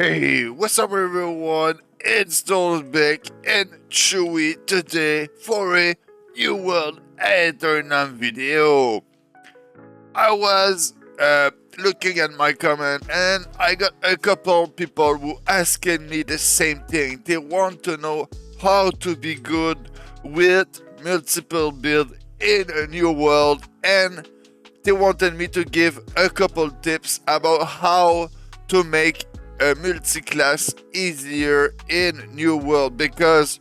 Hey, what's up everyone? It's Dolbeck and Chewy today for a New World Aeternum video. I was looking at my comment and I got a couple people who asking me the same thing. They want to know how to be good with multiple build in a new world, and they wanted me to give a couple tips about how to make a multi-class easier in New World, because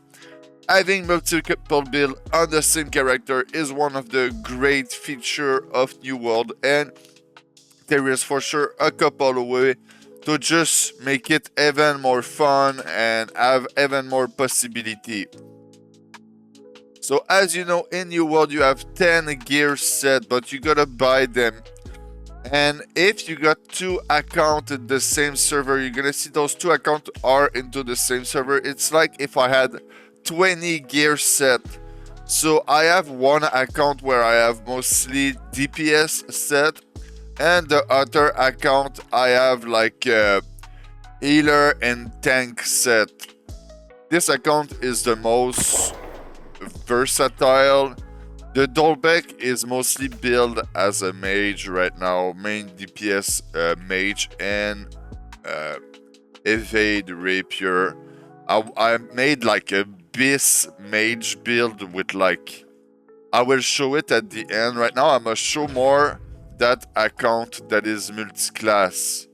having multiple build on the same character is one of the great features of New World, and there is for sure a couple of ways to just make it even more fun and have even more possibility. So as you know, in New World you have 10 gear set, but you gotta buy them. And if you got two accounts in the same server, you're gonna see those two accounts are into the same server. It's like if I had 20 gear set. So I have one account where I have mostly DPS set, and the other account I have like healer and tank set. This account is the most versatile. The Dolbeck is mostly built as a mage right now, main DPS mage and evade rapier. I made like a bis mage build with like, I will show it at the end. Right now I must show more that account that is multi-class.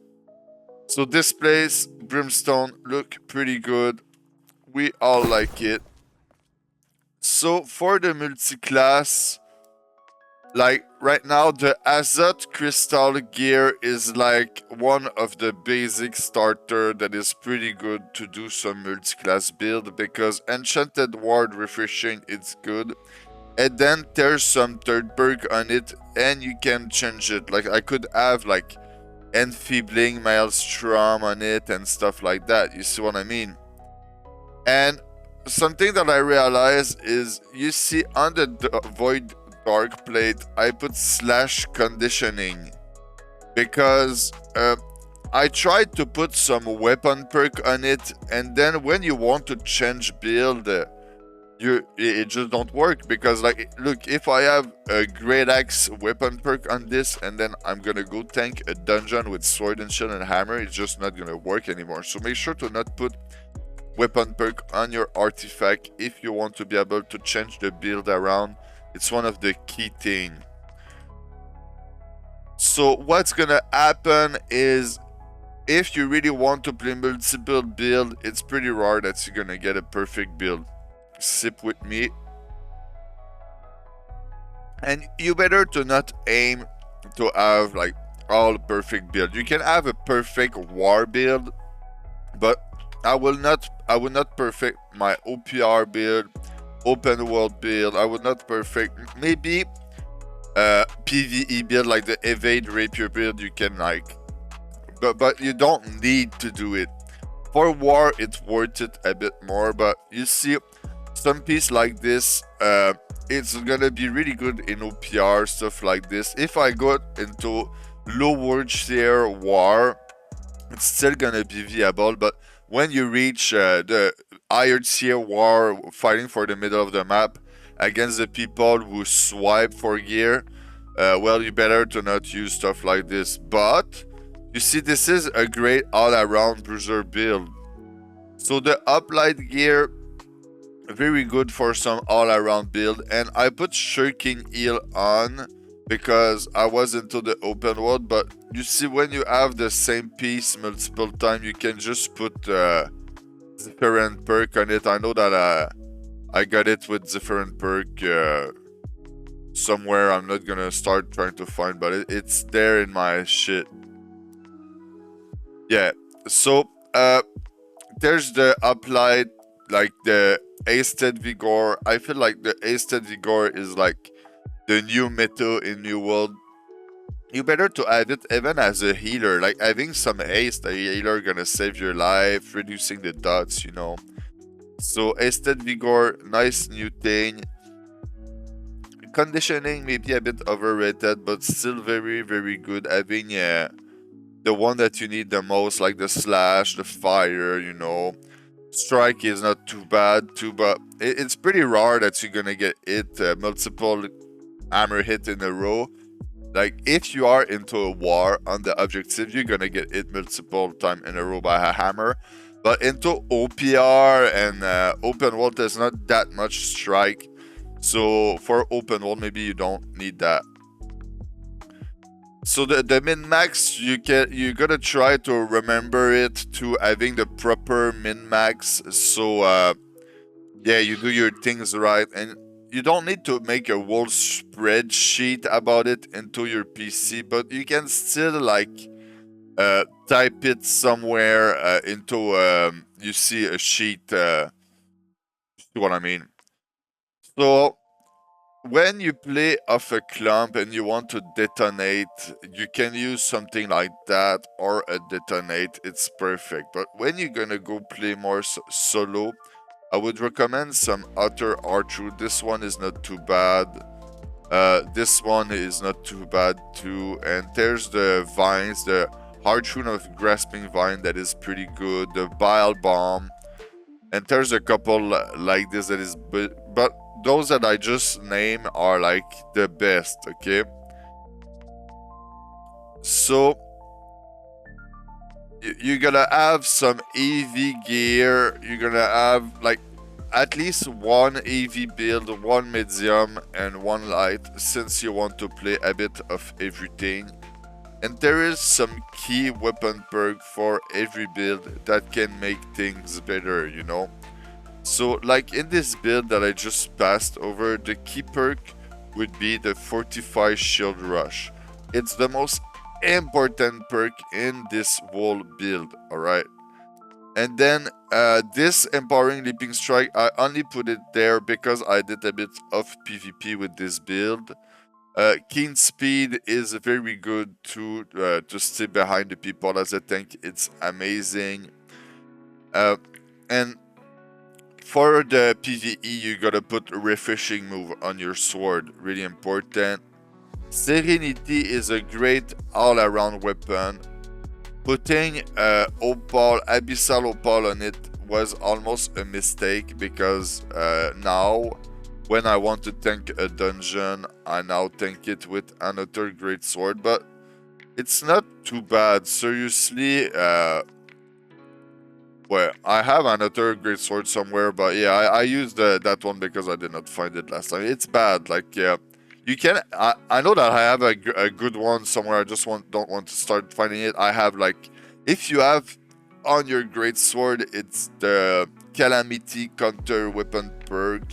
So this place, Brimstone, look pretty good. We all like it. So for the multi-class, like right now the Azot Crystal gear is like one of the basic starter that is pretty good to do some multi-class build, because Enchanted Ward Refreshing it's good. And then there's some third perk on it and you can change it. Like I could have like Enfeebling Maelstrom on it and stuff like that. You see what I mean? And something that I realized is, you see on the Void Dark Plate, I put slash conditioning because I tried to put some weapon perk on it, and then when you want to change build, it just don't work, because like, look, if I have a great axe weapon perk on this and then I'm gonna go tank a dungeon with sword and shield and hammer, it's just not gonna work anymore. So make sure to not put weapon perk on your artifact if you want to be able to change the build around. It's one of the key things. So what's gonna happen is, if you really want to play multiple build, it's pretty rare that you're gonna get a perfect build. Sip with me. And you better to not aim to have like all perfect build. You can have a perfect war build, but I will not perfect my OPR build, open world build. I would not perfect maybe PvE build like the evade rapier build. You can like, but you don't need to do it. For war it's worth it a bit more, but you see some piece like this, it's gonna be really good in OPR stuff like this. If I go into lower tier war, it's still gonna be viable, but when you reach the higher tier war, fighting for the middle of the map against the people who swipe for gear, well, you better to not use stuff like this. But you see, this is a great all-around bruiser build. So the uplight gear, very good for some all-around build, and I put shirking heal on because I was into the open world. But you see, when you have the same piece multiple times, you can just put different perk on it. I know that I got it with different perk somewhere. I'm not gonna start trying to find, but it's there in my shit. Yeah, so there's the applied, like the Hasted Vigor. I feel like the Hasted Vigor is like the new meta in New World. You better to have it even as a healer, like having some haste. A healer gonna save your life, reducing the dots, you know. So Hasted Vigor, nice new thing. Conditioning maybe a bit overrated, but still very, very good. Having the one that you need the most, like the slash, the fire, you know. Strike is not too bad too, but it's pretty rare that you're gonna get hit multiple hammer hit in a row. Like if you are into a war on the objective, you're gonna get hit multiple time in a row by a hammer. But into OPR and open world, there's not that much strike. So for open world, maybe you don't need that. So the min max, you gotta try to remember it to having the proper min max. So yeah, you do your things right, and you don't need to make a whole spreadsheet about it into your PC, but you can still like type it somewhere into you see a sheet. See what I mean? So when you play off a clump and you want to detonate, you can use something like that or a detonate. It's perfect. But when you're gonna go play more solo, I would recommend some Utter R-True. This one is not too bad. This one is not too bad too. And there's the vines, the Hard-Tune of Grasping Vine that is pretty good. The Bile Bomb. And there's a couple like this that is, but those that I just named are like the best, okay? So you're gonna have some AV gear. You're gonna have like at least one AV build, one medium, and one light, since you want to play a bit of everything. And there is some key weapon perk for every build that can make things better, you know? So like in this build that I just passed over, the key perk would be the Fortify Shield Rush. It's the most important perk in this whole build, alright? And then this Empowering Leaping Strike, I only put it there because I did a bit of PvP with this build. Keen Speed is very good to stay behind the people as a tank. It's amazing. And for the PvE, you gotta put a refreshing move on your sword, really important. Serenity is a great all-around weapon. Putting Opal, Abyssal Opal on it was almost a mistake because now when I want to tank a dungeon, I now tank it with another great sword, but it's not too bad. Seriously, well, I have another great sword somewhere, but yeah, I used that one because I did not find it last time. It's bad, like, yeah. You can, I know that I have a good one somewhere, I just don't want to start finding it. I have, like, if you have on your great sword, it's the Calamity Counter Weapon perk.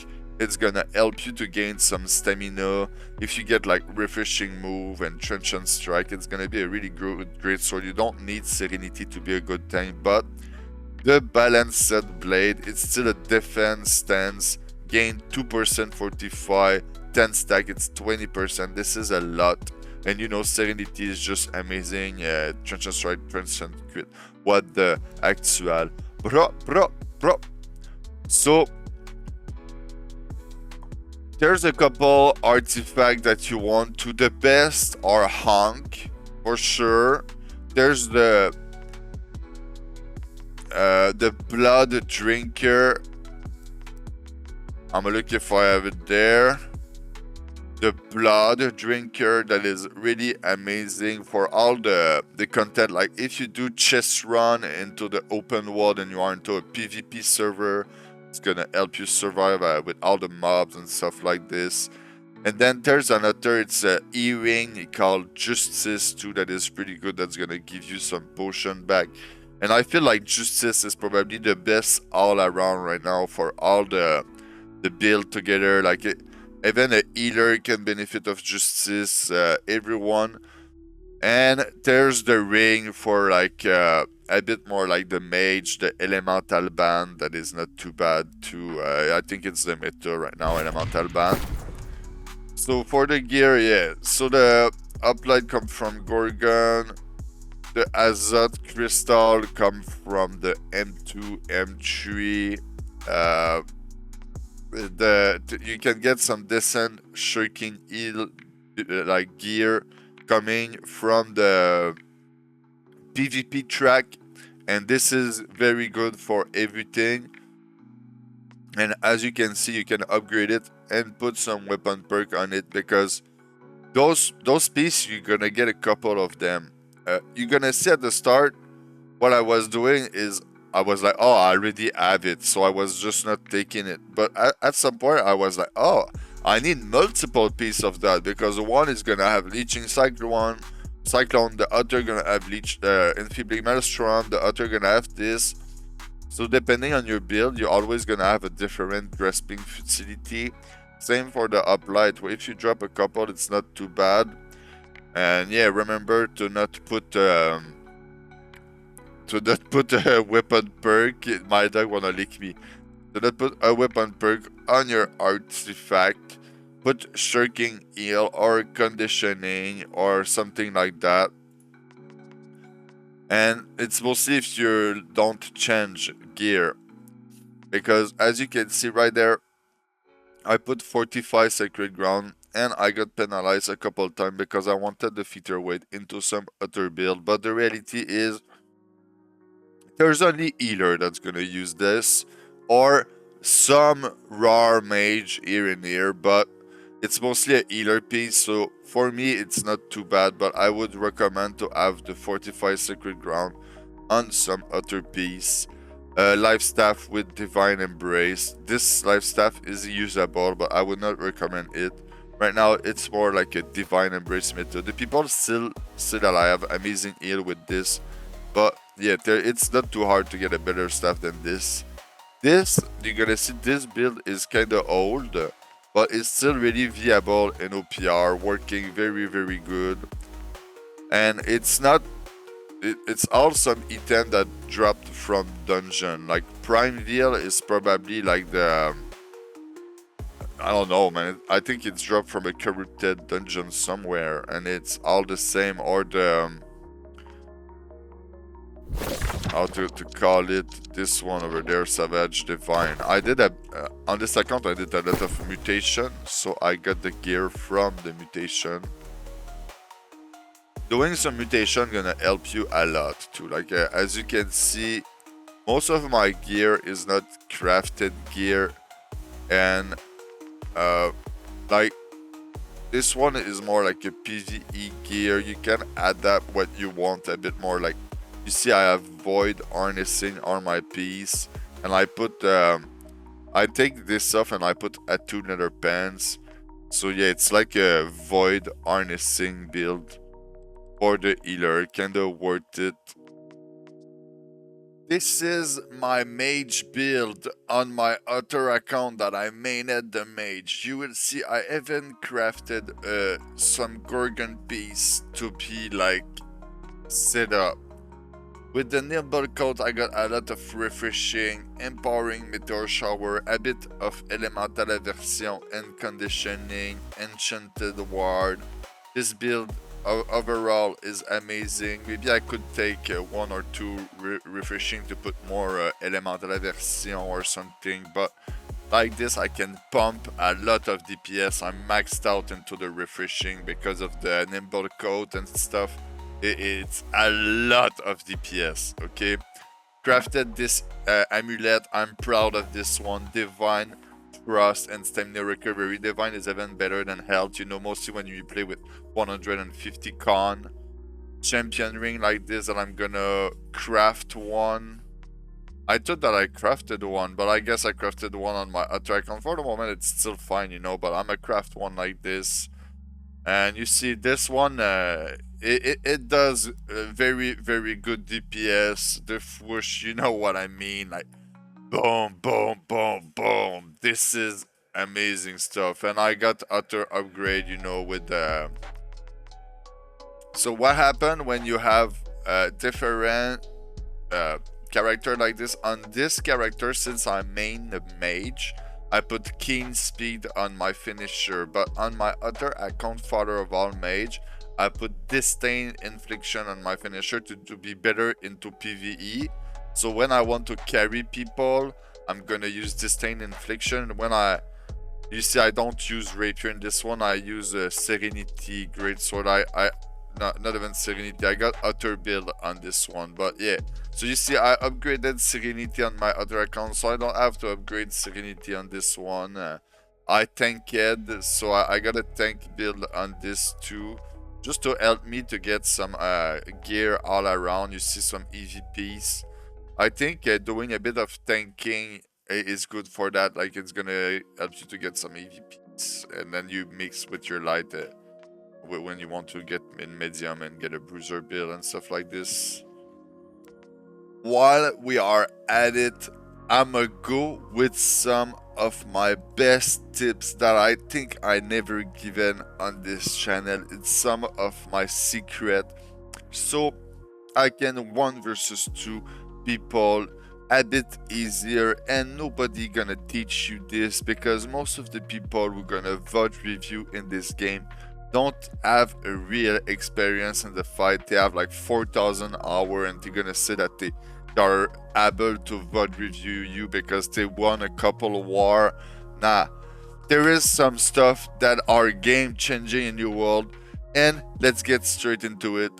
It's gonna help you to gain some stamina. If you get, like, Refreshing Move and Transient Strike, it's gonna be a really great sword. You don't need Serenity to be a good tank, but the Balanced Blade, it's still a defense stance, gain 2% fortify, 10 stack, it's 20%, this is a lot. And you know, Serenity is just amazing, Transient Strike, Transient Crit, what the actual, bro. So, there's a couple artifacts that you want to. The best are Honk, for sure. There's the Blood Drinker. I'm gonna look if I have it there. The Blood Drinker, that is really amazing for all the content. Like if you do chest run into the open world and you are into a PvP server, it's gonna help you survive with all the mobs and stuff like this. And then there's another, it's a earring called Justice too, that is pretty good. That's gonna give you some potion back. And I feel like Justice is probably the best all around right now for all the build together. Like even a healer can benefit of Justice, everyone. And there's the ring for like a bit more like the Mage, the Elemental Band, that is not too bad too. I think it's the meta right now, Elemental Band. So for the gear, yeah. So the uplight comes from Gorgon. The Azot Crystal come from the M2, M3. You can get some decent shrinking heal like gear coming from the PvP track, and this is very good for everything. And as you can see, you can upgrade it and put some weapon perk on it, because those pieces, you're gonna get a couple of them. You're gonna see at the start, what I was doing is I was like, oh, I already have it, so I was just not taking it. But at some point, I was like, oh, I need multiple pieces of that, because one is gonna have leeching cyclone, the other gonna have enfeebling maelstrom, the other gonna have this. So depending on your build, you're always gonna have a different grasping futility. Same for the uplight, where if you drop a couple, it's not too bad. And yeah, remember to not put a weapon perk. My dog wanna lick me. Do not put a weapon perk on your artifact. Put shirking heal or conditioning or something like that. And it's mostly if you don't change gear, because as you can see right there, I put 45 sacred ground and I got penalized a couple times because I wanted the featherweight into some other build. But the reality is, there's only healer that's gonna use this, or some raw mage here and there, but it's mostly a healer piece, so for me it's not too bad. But I would recommend to have the 45 sacred ground on some other piece. Life staff with divine embrace. This life staff is usable, but I would not recommend it. Right now it's more like a divine embrace method. The people still alive, amazing heal with this, but yeah, it's not too hard to get a better staff than this. You're gonna see this build is kinda old, but it's still really viable in OPR, working very, very good. And it's all some item that dropped from dungeon. Like Prime Veil is probably like the, I don't know, man. I think it's dropped from a corrupted dungeon somewhere, and it's all the same. Or the how to call it, this one over there, Savage Divine. I did on this account I did a lot of mutation, so I got the gear from the mutation. Doing some mutation gonna help you a lot too. Like as you can see, most of my gear is not crafted gear, and like this one is more like a PvE gear. You can adapt what you want a bit more. Like you see, I have void harnessing on my piece, and I put I take this off and I put two nether pants. So yeah, it's like a void harnessing build for the healer, kinda worth it. This is my mage build on my other account that I mained the mage. You will see I even crafted some Gorgon piece to be like set up. With the nimble coat, I got a lot of refreshing, empowering meteor shower, a bit of elemental aversion and conditioning, enchanted ward. This build overall is amazing. Maybe I could take one or two refreshing to put more elemental aversion or something, but like this I can pump a lot of DPS. I'm maxed out into the refreshing because of the nimble coat and stuff. It's a lot of DPS, okay? Crafted this amulet. I'm proud of this one. Divine Trust and Stamina Recovery. Divine is even better than health, you know, mostly when you play with 150 con. Champion ring like this, and I'm gonna craft one. I thought that I crafted one, but I guess I crafted one on my other account. For the moment, it's still fine, you know, but I'm gonna craft one like this. And you see this one, it does very, very good DPS. The whoosh, you know what I mean, like boom, boom, boom, boom. This is amazing stuff. And I got utter upgrade, you know, with the... So what happened when you have different character like this? On this character, since I main the mage, I put keen speed on my finisher, but on my other account, Father of All Mage, I put disdain infliction on my finisher to be better into PvE. So when I want to carry people, I'm gonna use disdain infliction. When you see, I don't use rapier in this one. I use Serenity Greatsword. not even Serenity. I got Utter build on this one, but yeah. So you see, I upgraded Serenity on my other account, so I don't have to upgrade Serenity on this one. I tanked, so I got a tank build on this too, just to help me to get some gear all around. You see some EVPs. I think doing a bit of tanking is good for that. Like, it's gonna help you to get some EVPs, and then you mix with your light when you want to get in medium and get a bruiser build and stuff like this. While we are at it, I'ma go with some of my best tips that I think I never given on this channel. It's some of my secret, so I can 1 versus 2 people a bit easier, and nobody gonna teach you this, because most of the people who gonna VOD review in this game don't have a real experience in the fight. They have like 4,000 hours, and they're gonna say that they are able to VOD review you because they won a couple of war. Nah, there is some stuff that are game changing in your world, and let's get straight into it.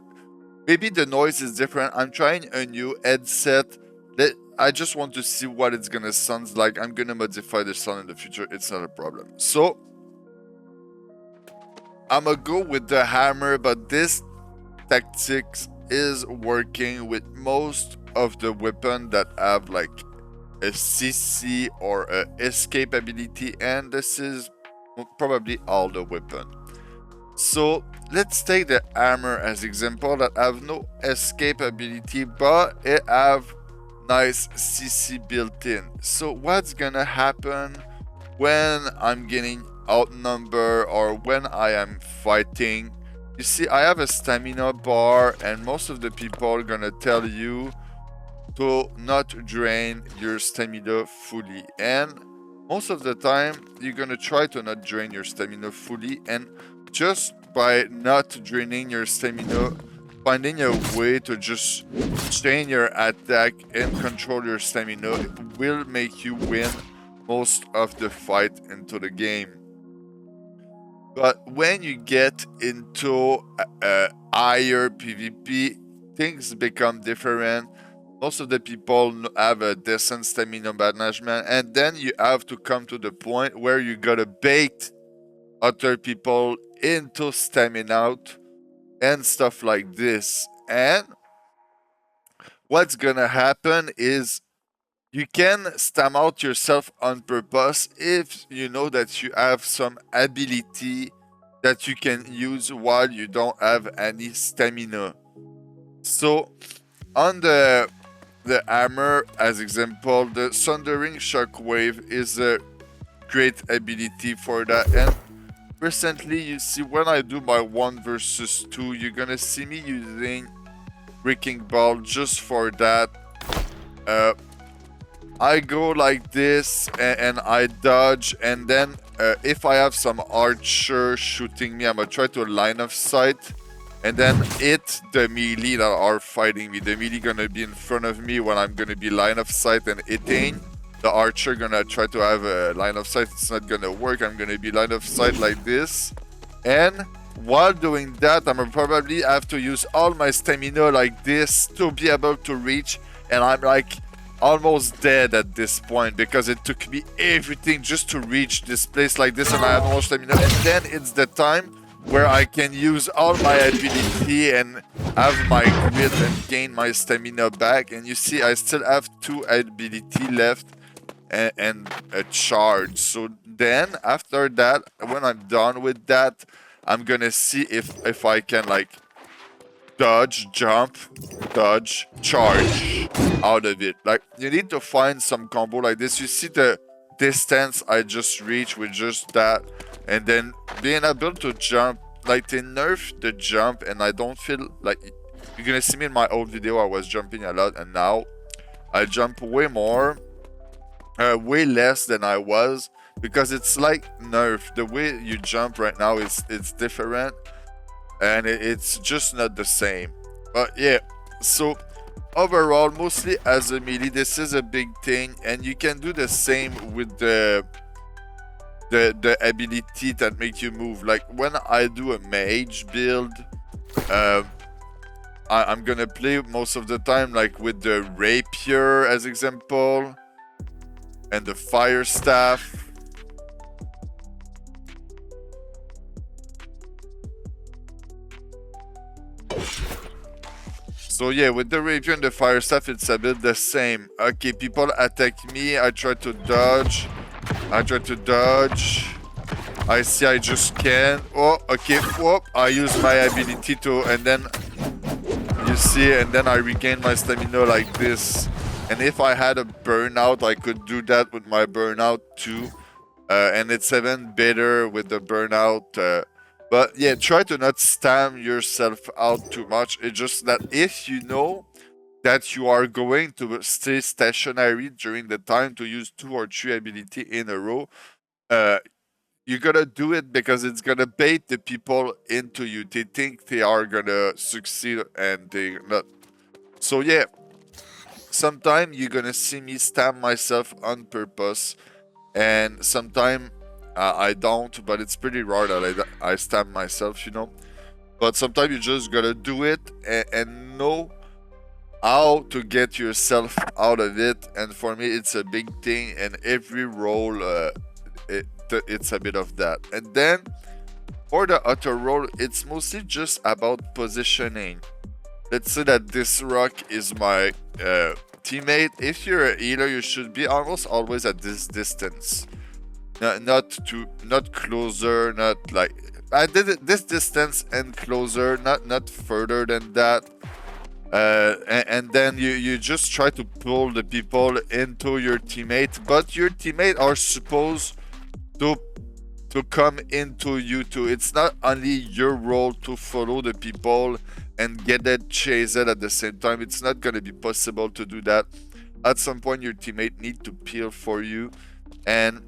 Maybe the noise is different. I'm trying a new headset. I just want to see what it's gonna sound like. I'm gonna modify the sound in the future. It's not a problem. So I'm gonna go with the hammer, but this tactics is working with most of the weapon that have like a CC or a escape ability, and this is probably all the weapon. So let's take the hammer as example that have no escape ability, but it have nice CC built in. So what's gonna happen when I'm getting outnumbered or when I am fighting? You see, I have a stamina bar, and most of the people are gonna tell you to not drain your stamina fully, and most of the time you're gonna try to not drain your stamina fully, and just by not draining your stamina, finding a way to just chain your attack and control your stamina will make you win most of the fight into the game. But when you get into a higher PvP, things become different. Most of the people have a decent stamina management, and then you have to come to the point where you gotta bait other people into stamina out and stuff like this. And what's gonna happen is you can stam out yourself on purpose if you know that you have some ability that you can use while you don't have any stamina. So on the hammer as example, the Thundering Shockwave is a great ability for that. And recently, you see, when I do my 1 versus 2, you're gonna see me using Wrecking Ball just for that. I go like this and I dodge, and then if I have some archer shooting me, I'm gonna try to line of sight and then hit the melee that are fighting me. The melee gonna be in front of me when I'm gonna be line of sight and hitting. The archer gonna try to have a line of sight. It's not gonna work. I'm gonna be line of sight like this, and while doing that, I'm gonna probably have to use all my stamina like this to be able to reach, and I'm like almost dead at this point because it took me everything just to reach this place like this, and I have no more stamina. And then it's the time where I can use all my ability and have my grit and gain my stamina back. And you see, I still have 2 ability left and a charge. So then after that, when I'm done with that, I'm gonna see if I can like dodge, jump, dodge, charge out of it. Like, you need to find some combo like this. You see the distance I just reached with just that, and then being able to jump. Like, they nerfed the jump, and I don't feel like, you're gonna see me in my old video, I was jumping a lot, and now I jump way more, way less than I was, because it's like nerf. The way you jump right now is it's different, and it's just not the same. But yeah, so overall, mostly as a melee, this is a big thing, and you can do the same with the ability that make you move. Like when I do a mage build, I'm gonna play most of the time like with the rapier as example and the fire staff. So yeah, with the rapier and the fire staff, it's a bit the same. Okay, people attack me, I try to dodge. I see I just can't. Oh, okay, whoop. I use my ability to, and then you see, and then I regain my stamina like this. And if I had a burnout, I could do that with my burnout too. And it's even better with the burnout. But yeah, try to not stam yourself out too much. It's just that if you know that you are going to stay stationary during the time to use 2 or 3 ability in a row, you gotta do it because it's gonna bait the people into you. They think they are gonna succeed and they're not. So yeah, sometime you're gonna see me stam myself on purpose, and sometime I don't, but it's pretty rare that I stam myself, you know. But sometimes you just gotta do it and know how to get yourself out of it. And for me, it's a big thing, and every role, it's a bit of that. And then for the auto roll, it's mostly just about positioning. Let's say that this rock is my teammate. If you're a healer, you should be almost always at this distance. Not closer, not like I did it this distance and closer, not further than that. And then you just try to pull the people into your teammate, but your teammate are supposed to come into you too. It's not only your role to follow the people and get it chased at the same time. It's not gonna be possible to do that. At some point, your teammate need to peel for you, and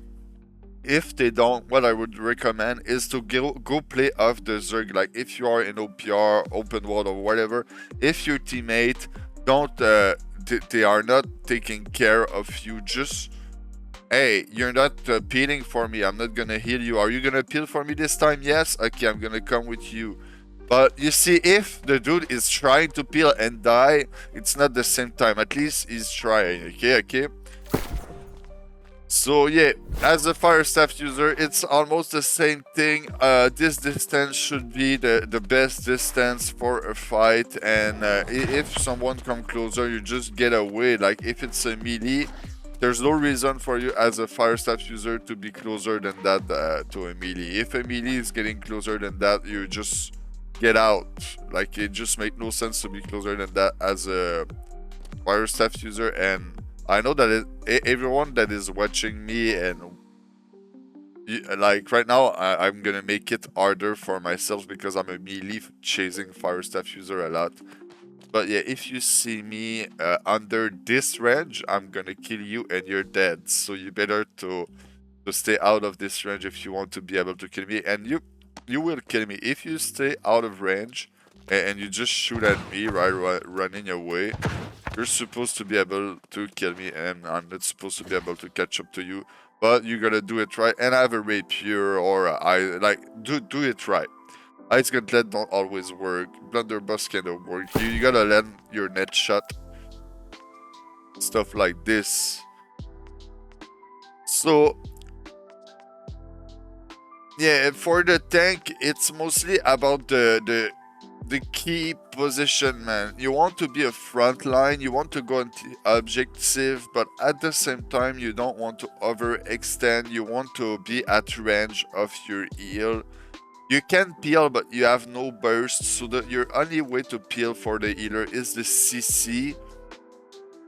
if they don't, what I would recommend is to go play off the Zerg. Like if you are in OPR, open world or whatever, if your teammate don't, they are not taking care of you, just, hey, you're not peeling for me, I'm not gonna heal you. Are you gonna peel for me this time? Yes? Okay, I'm gonna come with you. But you see, if the dude is trying to peel and die, it's not the same time. At least he's trying, okay? So yeah, as a fire staff user, it's almost the same thing. This distance should be the best distance for a fight, and if someone come closer, you just get away. Like if it's a melee, there's no reason for you as a fire staff user to be closer than that to a melee. If a melee is getting closer than that, you just get out. Like it just makes no sense to be closer than that as a fire staff user. And I know that everyone that is watching me, and like right now, I'm gonna make it harder for myself because I'm a melee chasing fire staff user a lot. But yeah, if you see me under this range, I'm gonna kill you and you're dead. So you better to stay out of this range if you want to be able to kill me, and you will kill me if you stay out of range and you just shoot at me running away. You're supposed to be able to kill me, and I'm not supposed to be able to catch up to you. But you gotta do it right, and I have a rapier, or I like do it right. Ice Gauntlet don't always work. Blunderbuss cannot work. You gotta land your net shot. Stuff like this. So yeah, for the tank, it's mostly about the key position, man. You want to be a front line, you want to go into objective, but at the same time, you don't want to overextend. You want to be at range of your heal. You can peel, but you have no burst, so that your only way to peel for the healer is the CC.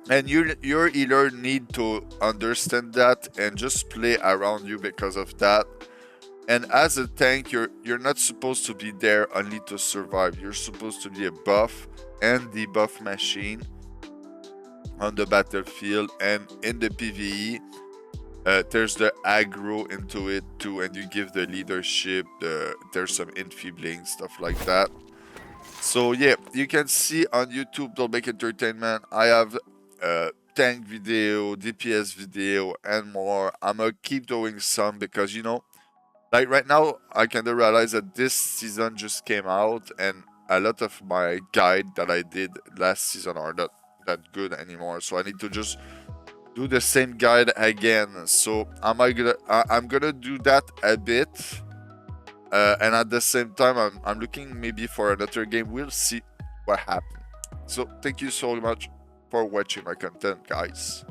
And your healer need to understand that and just play around you because of that. And as a tank, you're not supposed to be there only to survive. You're supposed to be a buff and debuff machine on the battlefield, and in the PvE. There's the aggro into it too, and you give the leadership. There's some enfeebling stuff like that. So yeah, you can see on YouTube, Don't Make Entertainment, I have tank video, DPS video, and more. I'm gonna keep doing some because, you know, like right now, I kind of realize that this season just came out, and a lot of my guide that I did last season are not that good anymore, so I need to just do the same guide again. So I'm gonna do that a bit, and at the same time I'm looking maybe for another game. We'll see what happens. So thank you so much for watching my content, guys.